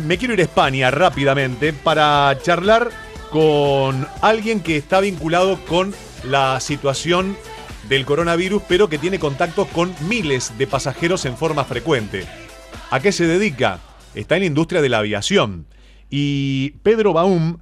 me quiero ir a España rápidamente para charlar con alguien que está vinculado con la situación del coronavirus, pero que tiene contactos con miles de pasajeros en forma frecuente. ¿A qué se dedica? Está en la industria de la aviación. Y Pedro Baum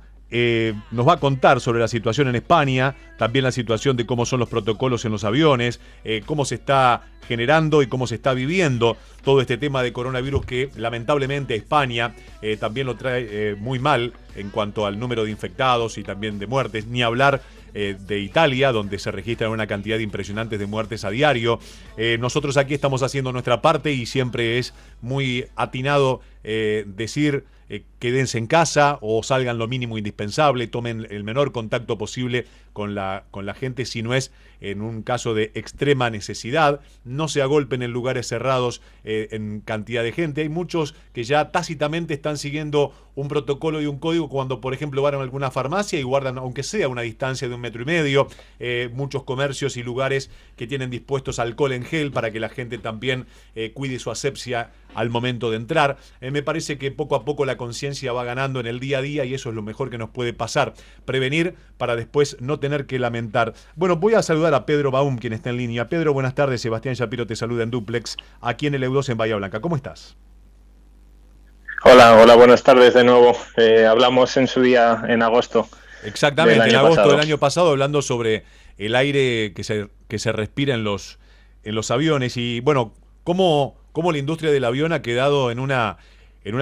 nos va a contar sobre la situación en España, también la situación de cómo son los protocolos en los aviones, cómo se está generando y cómo se está viviendo todo este tema de coronavirus que lamentablemente España también lo trae muy mal en cuanto al número de infectados y también de muertes, ni hablar de Italia, donde se registran una cantidad impresionante de muertes a diario. Nosotros aquí estamos haciendo nuestra parte y siempre es muy atinado decir quédense en casa o salgan lo mínimo indispensable, tomen el menor contacto posible con la gente si no es en un caso de extrema necesidad, no se agolpen en lugares cerrados en cantidad de gente. Hay muchos que ya tácitamente están siguiendo un protocolo y un código cuando, por ejemplo, van a alguna farmacia y guardan, aunque sea una distancia de 1,5 metros, muchos comercios y lugares que tienen dispuestos alcohol en gel para que la gente también cuide su asepsia al momento de entrar. Me parece que poco a poco la conciencia va ganando en el día a día y eso es lo mejor que nos puede pasar. Prevenir para después no tener que lamentar. Bueno, voy a saludar a Pedro Baum, quien está en línea. Pedro, buenas tardes. Sebastián Shapiro te saluda en Duplex, aquí en el EU2 en Bahía Blanca. ¿Cómo estás? Hola, buenas tardes de nuevo. Hablamos en su día en agosto. Exactamente, en agosto del año pasado, hablando sobre el aire que se respira en los aviones. Y bueno, cómo la industria del avión ha quedado en una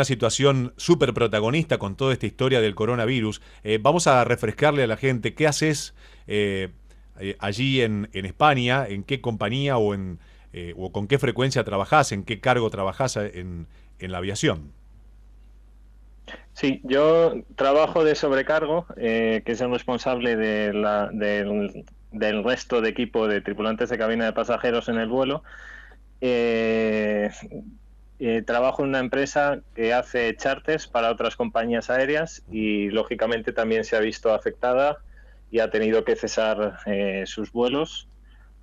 situación súper protagonista con toda esta historia del coronavirus. Vamos a refrescarle a la gente qué haces allí en España, en qué compañía o con qué frecuencia trabajás, en qué cargo trabajás en la aviación. Sí, yo trabajo de sobrecargo, que es el responsable del resto de equipo de tripulantes de cabina de pasajeros en el vuelo. Trabajo en una empresa que hace charters para otras compañías aéreas y lógicamente también se ha visto afectada y ha tenido que cesar sus vuelos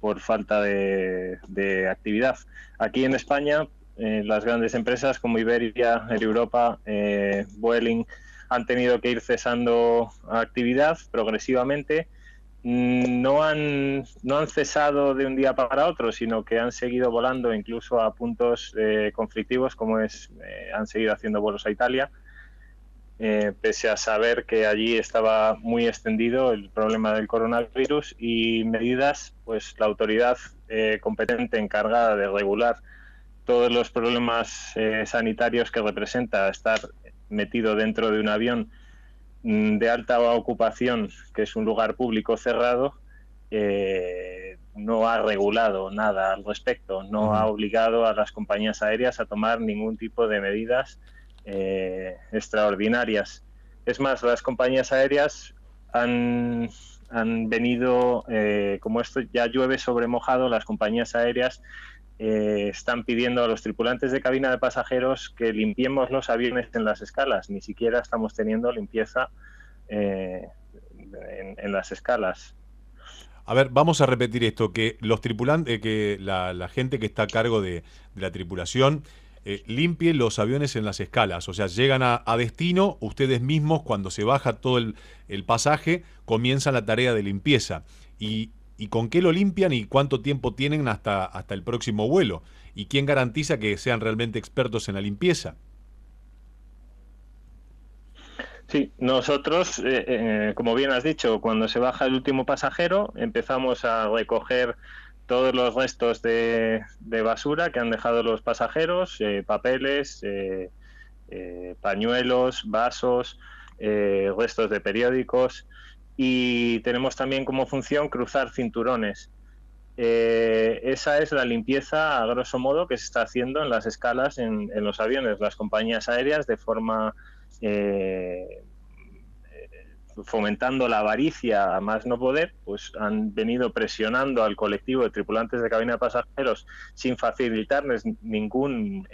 por falta de actividad. Aquí en España, las grandes empresas como Iberia, Air Europa, Vueling, han tenido que ir cesando actividad progresivamente. No han cesado de un día para otro, sino que han seguido volando incluso a puntos conflictivos, como han seguido haciendo vuelos a Italia, pese a saber que allí estaba muy extendido el problema del coronavirus y medidas, pues la autoridad competente encargada de regular todos los problemas sanitarios que representa estar metido dentro de un avión de alta ocupación, que es un lugar público cerrado, no ha regulado nada al respecto, no ha obligado a las compañías aéreas a tomar ningún tipo de medidas extraordinarias. Es más, las compañías aéreas han venido, como esto ya llueve sobre mojado, las compañías aéreas están pidiendo a los tripulantes de cabina de pasajeros que limpiemos los aviones en las escalas. Ni siquiera estamos teniendo limpieza en las escalas. A ver, vamos a repetir esto, que los tripulantes, que la gente que está a cargo de la tripulación limpie los aviones en las escalas. O sea, llegan a destino, ustedes mismos, cuando se baja todo el pasaje, comienzan la tarea de limpieza. ¿Y con qué lo limpian y cuánto tiempo tienen hasta el próximo vuelo? ¿Y quién garantiza que sean realmente expertos en la limpieza? Sí, nosotros, como bien has dicho, cuando se baja el último pasajero, empezamos a recoger todos los restos de basura que han dejado los pasajeros, papeles, pañuelos, vasos, restos de periódicos, y tenemos también como función cruzar cinturones. Esa es la limpieza, a grosso modo, que se está haciendo en las escalas en los aviones. Las compañías aéreas, de forma fomentando la avaricia a más no poder, pues han venido presionando al colectivo de tripulantes de cabina de pasajeros sin facilitarles ningún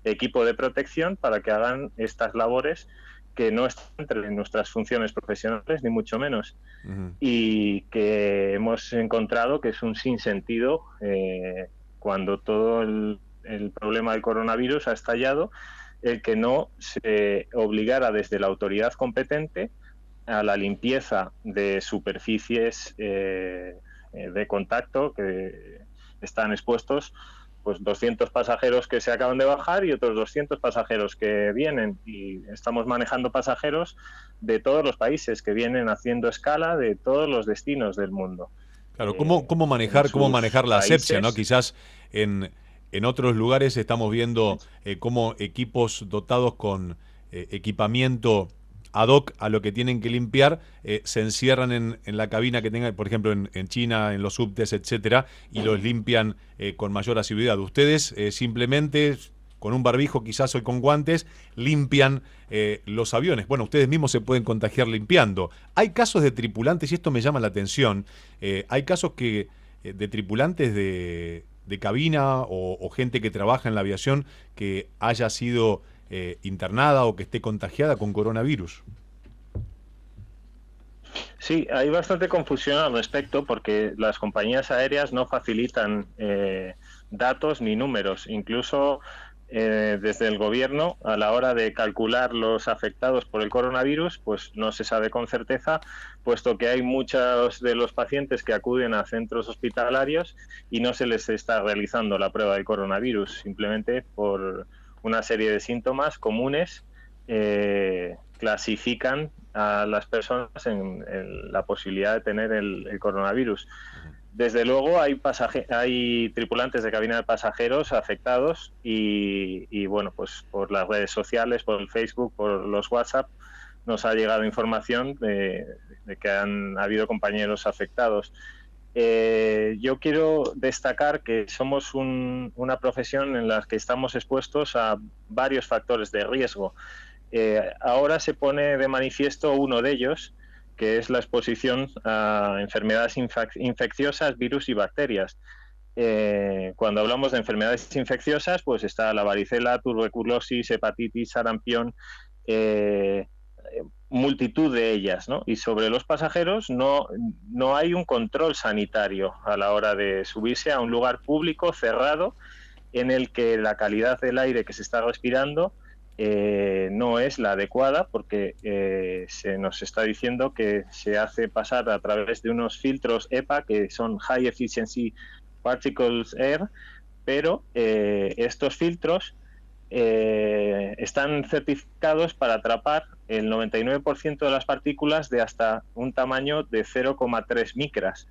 equipo de protección para que hagan estas labores que no están entre nuestras funciones profesionales, ni mucho menos. Y que hemos encontrado que es un sinsentido cuando todo el problema del coronavirus ha estallado. el que no se obligara desde la autoridad competente a la limpieza de superficies de contacto que están expuestos, pues 200 pasajeros que se acaban de bajar y otros 200 pasajeros que vienen, y estamos manejando pasajeros de todos los países que vienen haciendo escala de todos los destinos del mundo. Claro, En cómo sus manejar la asepsia, ¿no? países. Quizás en otros lugares estamos viendo cómo equipos dotados con equipamiento ad hoc a lo que tienen que limpiar, se encierran en la cabina que tengan, por ejemplo, en China, en los subtes, etcétera, y los limpian con mayor asiduidad. Ustedes simplemente con un barbijo quizás o con guantes, limpian los aviones. Bueno, ustedes mismos se pueden contagiar limpiando. Hay casos de tripulantes, y esto me llama la atención, hay casos de tripulantes de cabina o gente que trabaja en la aviación que haya sido internada o que esté contagiada con coronavirus. Sí, hay bastante confusión al respecto porque las compañías aéreas no facilitan datos ni números. Incluso desde el gobierno, a la hora de calcular los afectados por el coronavirus, pues no se sabe con certeza, puesto que hay muchos de los pacientes que acuden a centros hospitalarios y no se les está realizando la prueba del coronavirus, simplemente por una serie de síntomas comunes. Clasifican a las personas en la posibilidad de tener el coronavirus. Desde luego hay tripulantes de cabina de pasajeros afectados y bueno, pues por las redes sociales, por el Facebook, por los WhatsApp, nos ha llegado información de que han habido compañeros afectados. Yo quiero destacar que somos una profesión en la que estamos expuestos a varios factores de riesgo. Ahora se pone de manifiesto uno de ellos, que es la exposición a enfermedades infecciosas, virus y bacterias. Cuando hablamos de enfermedades infecciosas, pues está la varicela, tuberculosis, hepatitis, sarampión, multitud de ellas, ¿no? Y sobre los pasajeros no hay un control sanitario a la hora de subirse a un lugar público cerrado en el que la calidad del aire que se está respirando no es la adecuada, porque se nos está diciendo que se hace pasar a través de unos filtros EPA, que son High Efficiency Particles Air, pero estos filtros están certificados para atrapar el 99% de las partículas de hasta un tamaño de 0,3 micras.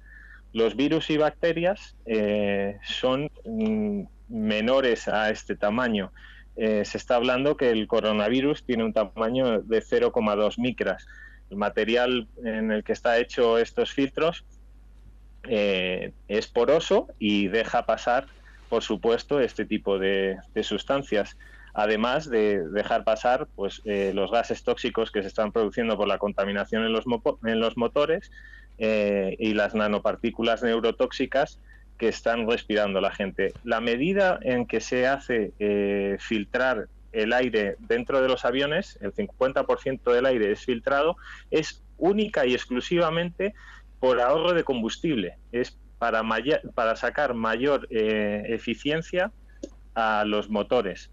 Los virus y bacterias son menores a este tamaño. Se está hablando que el coronavirus tiene un tamaño de 0,2 micras. El material en el que está hecho estos filtros es poroso y deja pasar, por supuesto, este tipo de sustancias. Además de dejar pasar pues, los gases tóxicos que se están produciendo por la contaminación en los motores y las nanopartículas neurotóxicas que están respirando la gente. La medida en que se hace filtrar el aire dentro de los aviones, el 50% del aire es filtrado, es única y exclusivamente por ahorro de combustible. Es para sacar mayor eficiencia a los motores,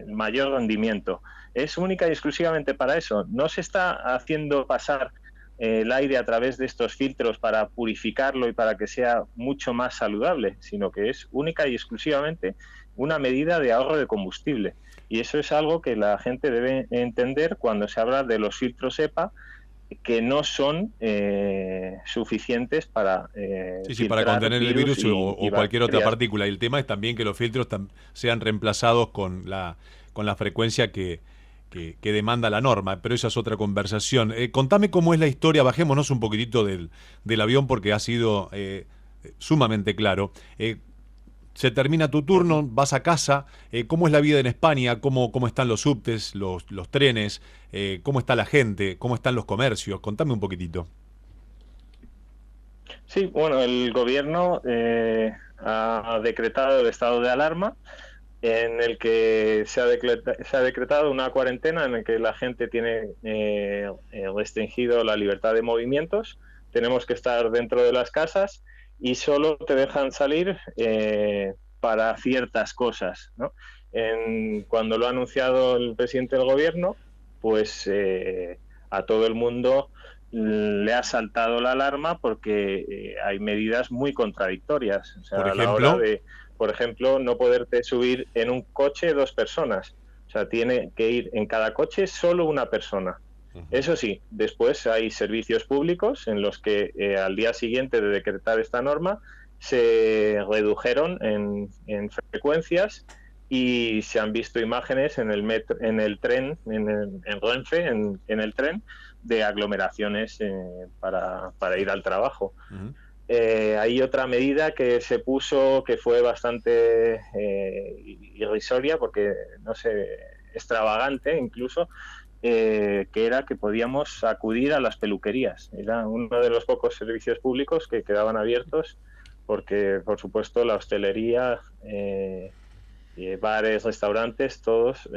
mayor rendimiento. Es única y exclusivamente para eso. No se está haciendo pasar el aire a través de estos filtros para purificarlo y para que sea mucho más saludable, sino que es única y exclusivamente una medida de ahorro de combustible. Y eso es algo que la gente debe entender cuando se habla de los filtros EPA, que no son suficientes para para contener el virus o cualquier otra partícula. Y el tema es también que los filtros sean reemplazados con la frecuencia que demanda la norma, pero esa es otra conversación. Contame cómo es la historia, bajémonos un poquitito del avión porque ha sido sumamente claro. Se termina tu turno, vas a casa, ¿cómo es la vida en España? ¿Cómo están los subtes, los trenes? ¿Cómo está la gente? ¿Cómo están los comercios? Contame un poquitito. Sí, bueno, el gobierno ha decretado el estado de alarma, en el que se ha decretado una cuarentena en la que la gente tiene restringido la libertad de movimientos. Tenemos que estar dentro de las casas y solo te dejan salir para ciertas cosas, ¿no? cuando lo ha anunciado el presidente del gobierno, pues a todo el mundo le ha saltado la alarma porque hay medidas muy contradictorias. O Por sea, a la hora ejemplo, de, por ejemplo, no poderte subir en un coche 2 personas. O sea, tiene que ir en cada coche solo una persona. Eso sí, después hay servicios públicos en los que al día siguiente de decretar esta norma se redujeron en frecuencias y se han visto imágenes en el metro, en el tren, en Renfe, en el tren, de aglomeraciones para ir al trabajo. Hay otra medida que se puso que fue bastante irrisoria, porque no sé, extravagante incluso, que era que podíamos acudir a las peluquerías. Era uno de los pocos servicios públicos que quedaban abiertos, porque por supuesto la hostelería, bares, restaurantes, todos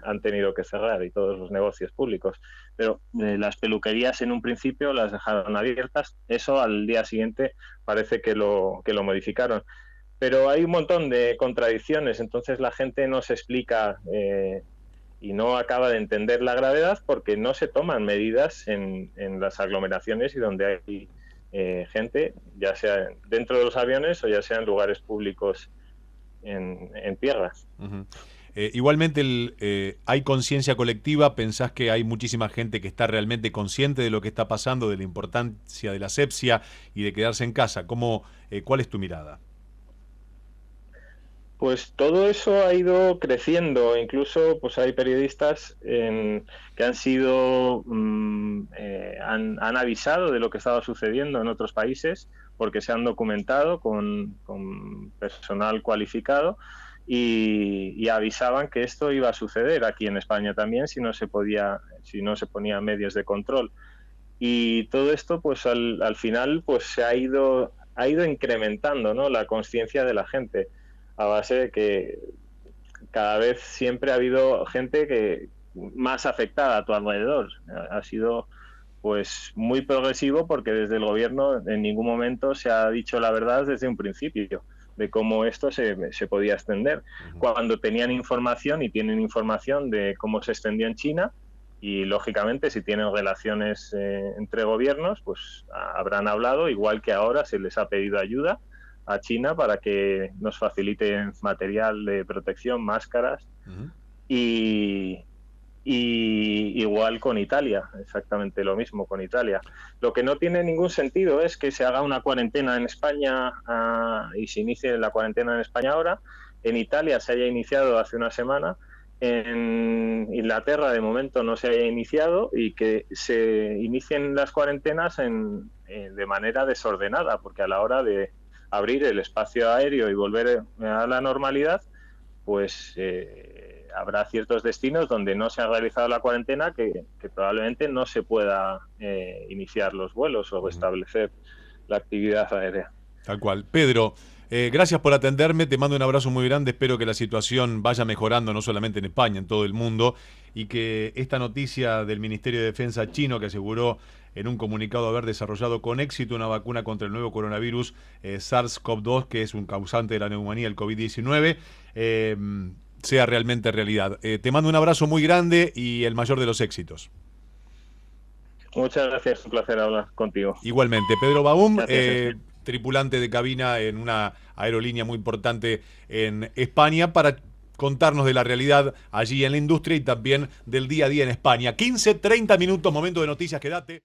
han tenido que cerrar, y todos los negocios públicos. Pero las peluquerías en un principio las dejaron abiertas. Eso al día siguiente parece que lo modificaron. Pero hay un montón de contradicciones, entonces la gente no se explica y no acaba de entender la gravedad, porque no se toman medidas en las aglomeraciones y donde hay gente, ya sea dentro de los aviones o ya sea en lugares públicos en tierra. Igualmente hay conciencia colectiva. ¿Pensás que hay muchísima gente que está realmente consciente de lo que está pasando, de la importancia de la asepsia y de quedarse en casa? ¿Cuál es tu mirada? Pues todo eso ha ido creciendo. Incluso pues hay periodistas que han sido han avisado de lo que estaba sucediendo en otros países, porque se han documentado con personal cualificado, y avisaban que esto iba a suceder aquí en España también si no se ponía medios de control. Y todo esto pues al final pues ha ido incrementando, ¿no?, la conciencia de la gente, a base de que cada vez siempre ha habido gente que más afectada a tu alrededor. Ha sido pues muy progresivo, porque desde el gobierno en ningún momento se ha dicho la verdad desde un principio de cómo esto se podía extender. Cuando tenían información, y tienen información de cómo se extendió en China, y lógicamente si tienen relaciones entre gobiernos, pues habrán hablado, igual que ahora se les ha pedido ayuda a China para que nos facilite material de protección, máscaras, y igual con Italia, exactamente lo mismo con Italia. Lo que no tiene ningún sentido es que se haga una cuarentena en España y se inicie la cuarentena en España ahora. En Italia se haya iniciado hace una semana, en Inglaterra de momento no se haya iniciado, y que se inicien las cuarentenas de manera desordenada, porque a la hora de abrir el espacio aéreo y volver a la normalidad, pues habrá ciertos destinos donde no se ha realizado la cuarentena, que probablemente no se pueda iniciar los vuelos o restablecer la actividad aérea. Tal cual. Pedro, gracias por atenderme, te mando un abrazo muy grande, espero que la situación vaya mejorando no solamente en España, en todo el mundo, y que esta noticia del Ministerio de Defensa chino, que aseguró en un comunicado haber desarrollado con éxito una vacuna contra el nuevo coronavirus SARS-CoV-2, que es un causante de la neumonía, el COVID-19, sea realmente realidad. Te mando un abrazo muy grande y el mayor de los éxitos. Muchas gracias, un placer hablar contigo. Igualmente, Pedro Baum, tripulante de cabina en una aerolínea muy importante en España, para contarnos de la realidad allí en la industria y también del día a día en España. 15:30 minutos, momento de noticias, quédate.